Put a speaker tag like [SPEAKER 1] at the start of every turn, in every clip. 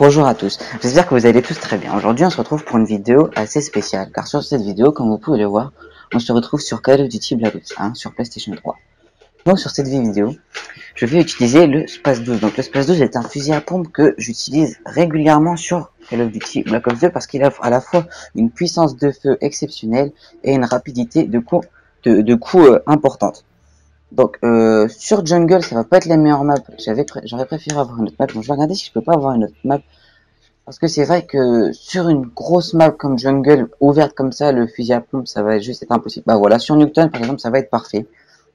[SPEAKER 1] Bonjour à tous, j'espère que vous allez tous très bien. Aujourd'hui on se retrouve pour une vidéo assez spéciale, car sur cette vidéo, comme vous pouvez le voir, on se retrouve sur Call of Duty Black Ops 1 sur PlayStation 3. Donc sur cette vidéo, je vais utiliser le Space 12. Donc le Space 12 est un fusil à pompe que j'utilise régulièrement sur Call of Duty Black Ops 2 parce qu'il a à la fois une puissance de feu exceptionnelle et une rapidité de coup importante. Donc sur Jungle, ça va pas être la meilleure map. J'aurais préféré avoir une autre map. Donc je vais regarder si je peux pas avoir une autre map. Parce que c'est vrai que sur une grosse map comme Jungle, ouverte comme ça, le fusil à pompe, ça va juste être impossible. Bah voilà, sur Newton par exemple, ça va être parfait.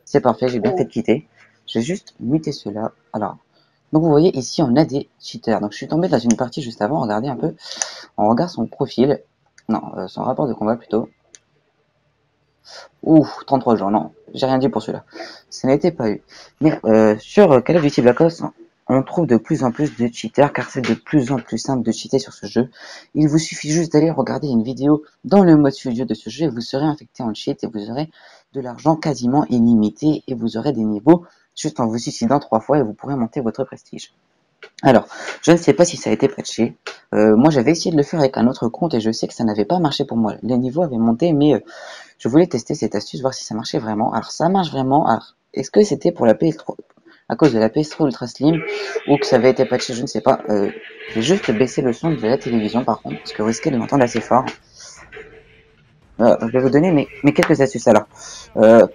[SPEAKER 1] C'est parfait, j'ai bien fait de quitter. Je vais juste muter cela. Alors, donc vous voyez ici, on a des cheaters. Donc je suis tombé dans une partie juste avant, regardez un peu. On regarde son profil. Non, son rapport de combat plutôt. Ouh, 33 jours, non, j'ai rien dit pour cela. Ça n'était pas eu. Mais sur Call of Duty Black Ops, on trouve de plus en plus de cheaters, car c'est de plus en plus simple de cheater sur ce jeu. Il vous suffit juste d'aller regarder une vidéo dans le mode studio de ce jeu, et vous serez infecté en cheat, et vous aurez de l'argent quasiment illimité, et vous aurez des niveaux juste en vous suicidant 3 fois, et vous pourrez monter votre prestige. Alors, je ne sais pas si ça a été patché. Moi, j'avais essayé de le faire avec un autre compte et je sais que ça n'avait pas marché pour moi. Les niveaux avaient monté, mais je voulais tester cette astuce, voir si ça marchait vraiment. Alors, ça marche vraiment. Alors, est-ce que c'était pour la PS3, à cause de la PS3 Ultra Slim, ou que ça avait été patché, je ne sais pas. Je vais juste baisser le son de la télévision, par contre, parce que vous risquez de m'entendre assez fort. Je vais vous donner mes quelques astuces. Alors,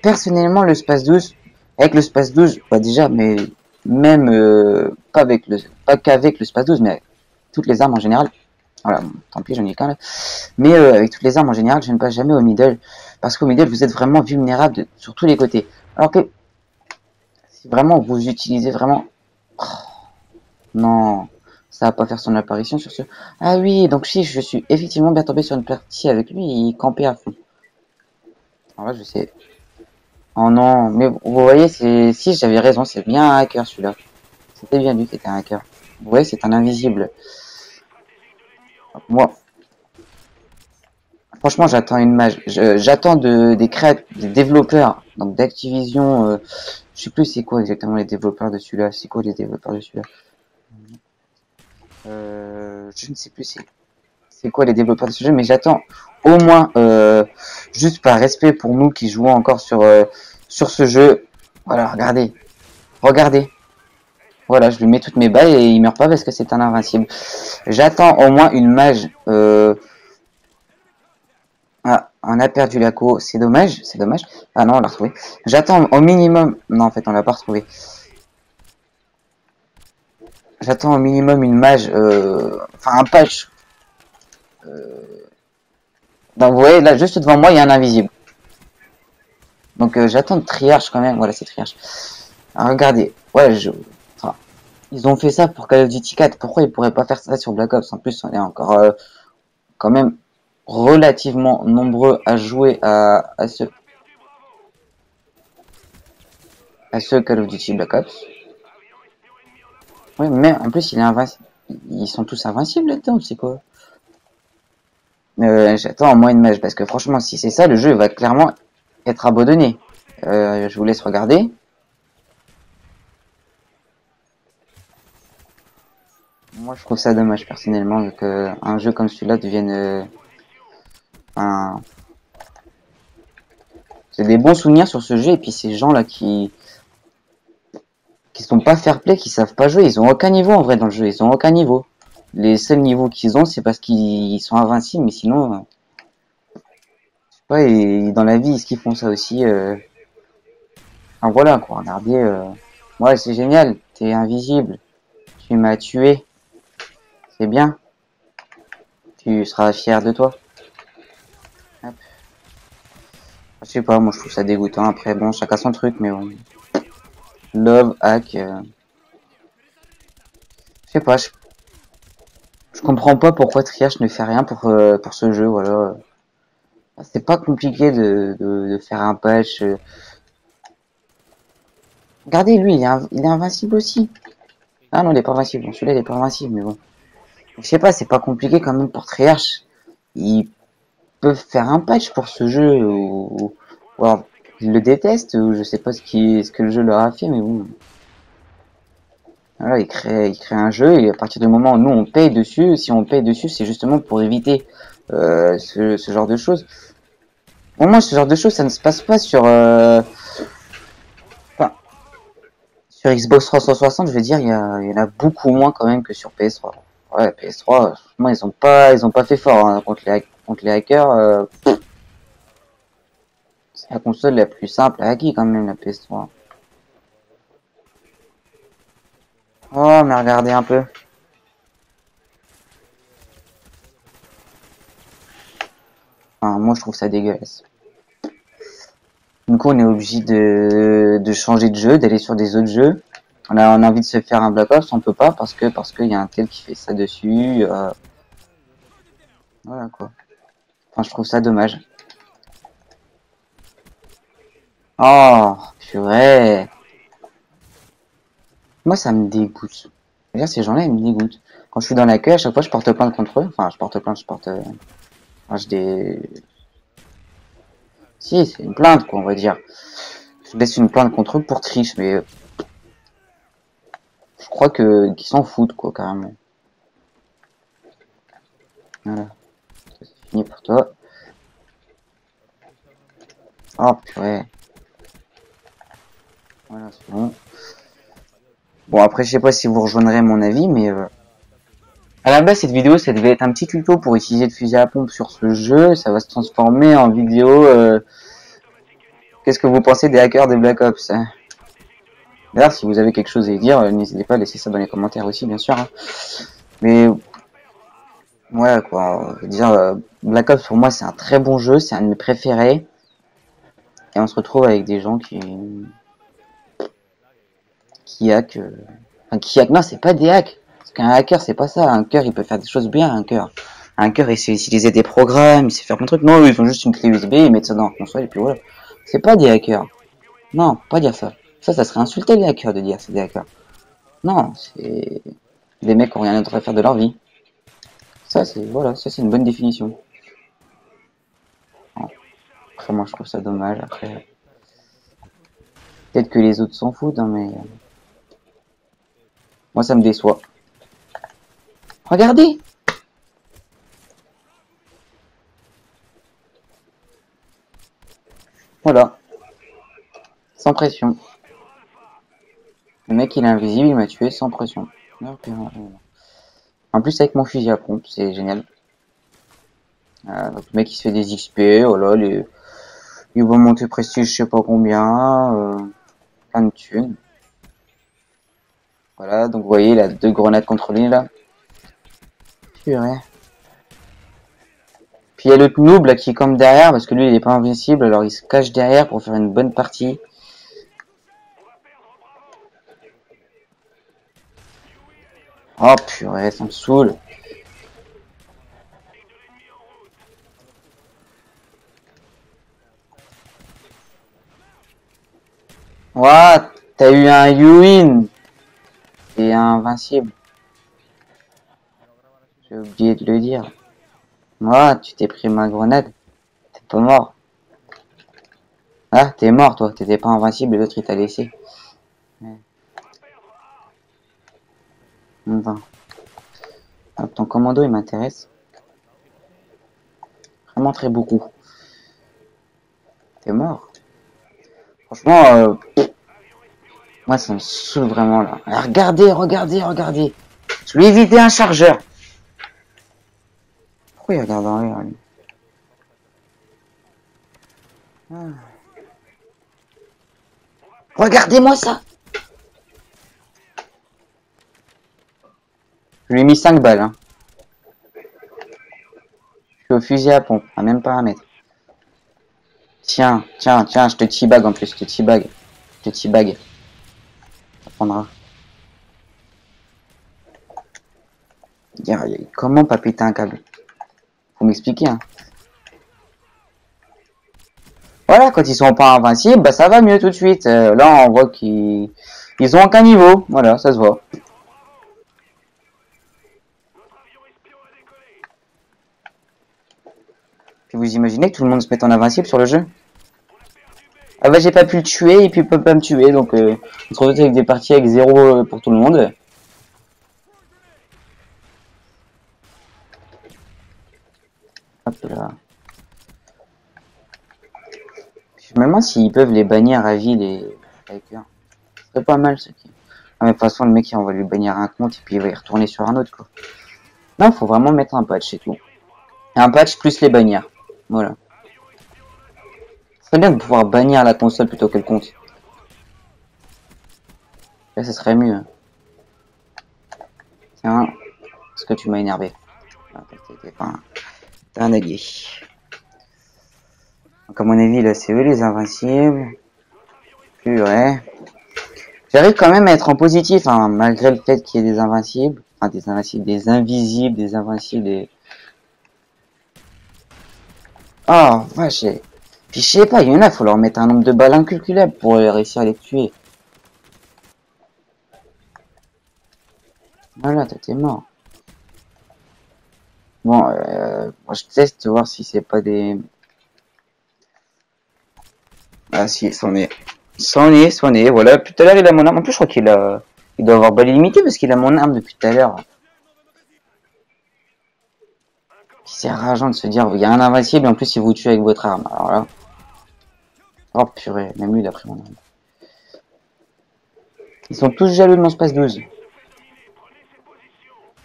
[SPEAKER 1] personnellement, le Space 12, avec le Space 12, bah déjà, mais même pas qu'avec le Space 12, mais avec toutes les armes en général. Voilà, bon, tant pis, j'en ai qu'un là. Mais avec toutes les armes en général, je ne passe jamais au middle, parce qu'au middle, vous êtes vraiment vulnérable sur tous les côtés. Alors que si vraiment vous utilisez vraiment, oh, non, ça va pas faire son apparition sur ce. Ah oui, donc si je suis effectivement bien tombé sur une partie avec lui, il campait à fond. Alors là, je sais. Oh non, mais vous voyez, si j'avais raison, c'est bien un hacker celui-là. C'était bien lui qui était un hacker. Vous voyez, c'est un invisible. Moi, franchement, j'attends une mage. J'attends des développeurs, donc d'Activision. Je sais plus c'est quoi exactement les développeurs de celui-là. C'est quoi les développeurs de celui-là? Je ne sais plus c'est quoi les développeurs de ce jeu, mais j'attends au moins, juste par respect pour nous qui jouons encore sur ce jeu. Voilà, regardez. Voilà, je lui mets toutes mes balles et il meurt pas parce que c'est un invincible. J'attends au moins une mage. Ah, on a perdu la co, c'est dommage, c'est dommage. Ah non, on l'a retrouvé. J'attends au minimum. Non, en fait, on l'a pas retrouvé. J'attends au minimum une mage, enfin un patch. Donc vous voyez, là, juste devant moi, il y a un invisible. Donc j'attends de triarche quand même. Voilà, c'est triarche. Alors, regardez, ouais, enfin, ils ont fait ça pour Call of Duty 4. Pourquoi ils pourraient pas faire ça sur Black Ops? En plus, on est encore quand même relativement nombreux à jouer à ce Call of Duty Black Ops. Oui, mais en plus, il est invincible. Ils sont tous invincibles là-dedans, c'est quoi? J'attends au moins une mage, parce que franchement, si c'est ça, le jeu va clairement être abandonné. Je vous laisse regarder. Moi, je trouve ça dommage, personnellement, qu'un jeu comme celui-là devienne... c'est des bons souvenirs sur ce jeu, et puis ces gens-là qui sont pas fair play, qui savent pas jouer, ils ont aucun niveau en vrai dans le jeu, ils ont aucun niveau. Les seuls niveaux qu'ils ont, c'est parce qu'ils sont invincibles, mais sinon... ouais, et dans la vie, est-ce qu'ils font ça aussi Enfin voilà quoi, regardez, ouais c'est génial, t'es invisible, tu m'as tué, c'est bien, tu seras fier de toi. Hop. Je sais pas, moi je trouve ça dégoûtant, après bon, chacun son truc, mais bon. Love, hack, je sais pas, je comprends pas pourquoi Triage ne fait rien pour ce jeu, voilà. C'est pas compliqué de faire un patch. Regardez, lui, il est invincible aussi. Ah non, il est pas invincible. Bon, celui-là, il est pas invincible, mais bon. Je sais pas, c'est pas compliqué quand même pour Triarch. Ils peuvent faire un patch pour ce jeu, ou alors, ils le détestent, ou je sais pas ce que le jeu leur a fait, mais bon. Voilà, il crée un jeu et à partir du moment où nous on paye dessus, si on paye dessus, c'est justement pour éviter ce genre de choses. Au moins, ce genre de choses, ça ne se passe pas sur, enfin, sur Xbox 360. Je veux dire, il y en a beaucoup moins quand même que sur PS3. Ouais, PS3, franchement, ils ont pas fait fort hein, contre les hackers. C'est la console la plus simple à hacker quand même, la PS3. Oh, mais regardez un peu. Enfin, moi, je trouve ça dégueulasse. Du coup, on est obligé de changer de jeu, d'aller sur des autres jeux. On a envie de se faire un Black Ops, on peut pas parce qu'il y a un tel qui fait ça dessus. Voilà quoi. Enfin, je trouve ça dommage. Oh, purée. Moi, ça me dégoûte. Déjà, ces gens-là, ils me dégoûtent. Quand je suis dans la queue, à chaque fois, je porte plainte contre eux. Enfin, je porte plainte, je porte... Enfin, je des... Si, c'est une plainte, quoi, on va dire. Je laisse une plainte contre eux pour triche, mais je crois que qu'ils s'en foutent, quoi, carrément. Voilà, c'est fini pour toi. Oh, purée. Voilà, c'est bon. Bon, après, je sais pas si vous rejoindrez mon avis, mais à la base, cette vidéo, ça devait être un petit tuto pour utiliser le fusil à pompe sur ce jeu. Ça va se transformer en vidéo. Qu'est-ce que vous pensez des hackers de Black Ops? D'ailleurs, si vous avez quelque chose à dire, n'hésitez pas à laisser ça dans les commentaires aussi, bien sûr. Hein. Mais ouais, quoi. Je veux dire, Black Ops pour moi, c'est un très bon jeu, c'est un de mes préférés. Et on se retrouve avec des gens qui hackent. Enfin, qui hackent. Non, c'est pas des hacks. Parce qu'un hacker, c'est pas ça. Un hacker, il peut faire des choses bien, un hacker. Un hacker, il sait utiliser des programmes, il sait faire plein de trucs. Non, ils ont juste une clé USB, ils mettent ça dans la console et puis voilà. C'est pas des hackers. Non, pas dire ça. Ça serait insulter les hackers de dire c'est des hackers. Non, c'est des mecs qui ont rien d'autre à faire de leur vie. Ça, c'est voilà, ça c'est une bonne définition. Bon, après, moi, je trouve ça dommage. Après, peut-être que les autres s'en foutent, hein, mais moi, ça me déçoit. Regardez. Voilà, sans pression. Le mec, il est invisible, il m'a tué sans pression. En plus, avec mon fusil à pompe, c'est génial. Donc, le mec, il se fait des XP, voilà, il va monter prestige, je sais pas combien, plein de thunes. Voilà, donc vous voyez, il a 2 grenades contrôlées là. Purée. Puis il y a l'autre noob là qui est comme derrière, parce que lui il est pas invincible, alors il se cache derrière pour faire une bonne partie. Oh purée, ça me saoule. Ouah, t'as eu un you-win et un invincible. J'ai oublié de le dire. Ouah, tu t'es pris ma grenade. T'es pas mort. Ah, t'es mort toi, t'étais pas invincible et l'autre il t'a laissé. Ouais. Enfin. Alors, ton commando il m'intéresse. Vraiment très beaucoup. T'es mort. Franchement, moi ça me saoule vraiment là. Alors, regardez, regardez, regardez. Je lui ai vidé un chargeur. Pourquoi il regarde en l'air lui? Ah. Regardez-moi ça. Je lui ai mis 5 balles. Hein. Je suis au fusil à pompe, à même pas un mètre. Tiens, tiens, tiens, je te teabag en plus, je te teabag. Je te teabag. Ça prendra. Comment pas péter un câble? Faut m'expliquer, hein. Voilà, quand ils sont pas invincibles, bah ça va mieux tout de suite. Là, on voit qu'ils ont aucun niveau. Voilà, ça se voit. Puis vous imaginez que tout le monde se mette en invincible sur le jeu? Ah bah j'ai pas pu le tuer et puis il peut pas me tuer, donc on se retrouve avec des parties avec 0 pour tout le monde. Hop là. Je me demande s'ils peuvent les bannir à vie, les strikers. C'est pas mal ce qui. Ah, mais de toute façon, le mec, on va lui bannir un compte et puis il va y retourner sur un autre, quoi. Non, faut vraiment mettre un patch et tout. Un patch plus les bannières. Voilà. Ce serait bien de pouvoir bannir la console plutôt que le compte. Là, ça serait mieux. Tiens, parce que tu m'as énervé. T'es un allié. Donc à mon avis, là, c'est eux les invincibles. Purée. J'arrive quand même à être en positif, hein, malgré le fait qu'il y ait des invincibles. Enfin, des invincibles, des invisibles, des invincibles, des... Oh, vache. Puis je sais pas, il y en a, faut leur mettre un nombre de balles incalculable pour réussir à les tuer. Voilà, toi t'es mort. Bon, moi je teste voir si c'est pas des... Ah si, c'en est. C'en est, voilà. Tout à l'heure il a mon arme. En plus je crois qu'il a... Il doit avoir balle illimitée parce qu'il a mon arme depuis tout à l'heure. C'est rageant de se dire, il y a un invincible et en plus il vous tue avec votre arme. Alors là... Oh purée, même lui il a pris mon arme. Ils sont tous jaloux de mon space 12.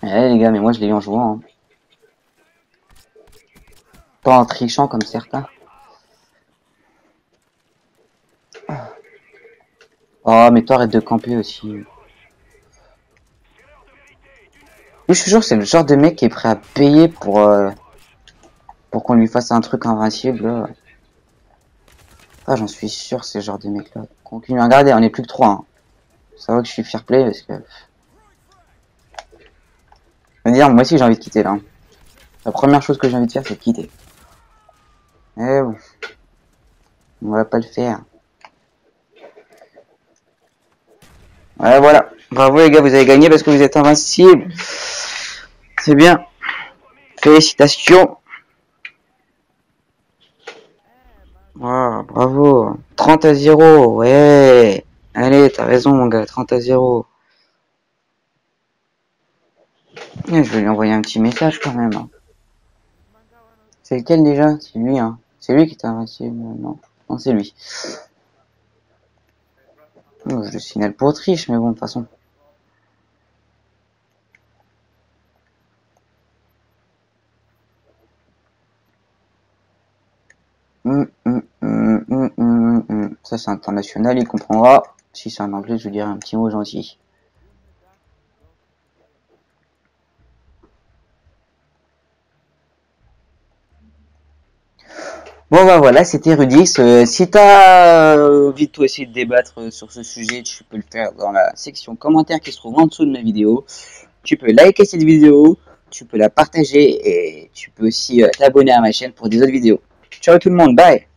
[SPEAKER 1] Eh les gars, mais moi je l'ai eu en jouant. Hein. Pas en trichant comme certains. Oh mais toi arrête de camper aussi. Lui je suis sûr c'est le genre de mec qui est prêt à payer pour qu'on lui fasse un truc invincible. Là. Ah j'en suis sûr c'est le genre de mec là. Continue à regarder, on est plus que 3. Hein. Ça va que je suis fair play parce que... Je veux dire, moi aussi j'ai envie de quitter là. La première chose que j'ai envie de faire c'est de quitter. Eh bon. On va pas le faire. Ouais voilà. Bravo les gars, vous avez gagné parce que vous êtes invincible. C'est bien. Félicitations. Wow, bravo. 30-0. Ouais. Allez, t'as raison mon gars. 30-0. Je vais lui envoyer un petit message quand même. Hein. C'est lequel déjà? C'est lui, hein. C'est lui qui est invincible. Non, non c'est lui. Je le signale pour triche, mais bon, de toute façon. Ça c'est international, il comprendra. Si c'est en anglais, je lui dirai un petit mot gentil. Bon bah voilà, c'était Rudix. Si t'as envie toi aussi de débattre sur ce sujet, tu peux le faire dans la section commentaires qui se trouve en dessous de ma vidéo. Tu peux liker cette vidéo, tu peux la partager et tu peux aussi t'abonner à ma chaîne pour des autres vidéos. Ciao tout le monde, bye!